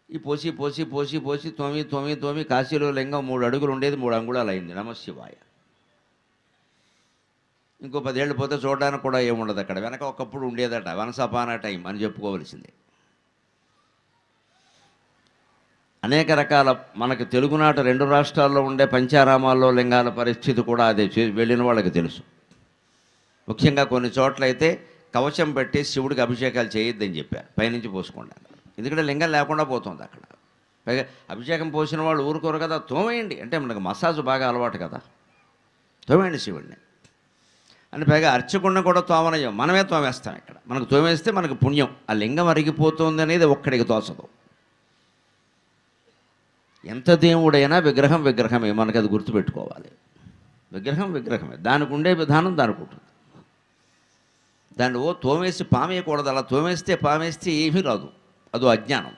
ఈ పోసి పోసి పోసి పోసి తోమి తోమి తోమి కాశీలో లింగం 3 అడుగులు ఉండేది 3 అంగుళాలు అయింది. నమశివాయ. ఇంకో 10 ఏళ్ళు పోతే చూడడానికి కూడా ఏముండదు అక్కడ. వెనక ఒకప్పుడు ఉండేదట, వన్స్ అపాన్ ఎ టైం అని చెప్పుకోవలసిందే. అనేక రకాల మనకు తెలుగునాట 2 రాష్ట్రాల్లో ఉండే పంచారామాల్లో లింగాల పరిస్థితి కూడా అదే. వెళ్ళిన వాళ్ళకి తెలుసు. ముఖ్యంగా కొన్ని చోట్లయితే కవచం పెట్టి శివుడికి అభిషేకాలు చేయొద్దని చెప్పారు, పైనుంచి పోసుకోండి అన్నారు. ఎందుకంటే లింగం లేకుండా పోతుంది అక్కడ. పైగా అభిషేకం పోసిన వాళ్ళు ఊరుకోరు కదా, తోమేయండి అంటే మనకు మసాజు బాగా అలవాటు కదా, తోమేయండి శివుడిని అని. పైగా అర్చకుండా కూడా తోమనయ్యం, మనమే తోమేస్తాం ఇక్కడ. మనకు తోమేస్తే మనకు పుణ్యం. ఆ లింగం అరిగిపోతుంది అనేది ఒక్కడికి తోచదు. ఎంత దేవుడైనా విగ్రహం విగ్రహమే, మనకు అది గుర్తుపెట్టుకోవాలి. విగ్రహం విగ్రహమే, దానికి ఉండే విధానం దానికి ఉంటుంది. దాన్ని తోమేసి పామేయకూడదు. అలా తోమేస్తే పామేస్తే ఏమీ రాదు, అదో అజ్ఞానం.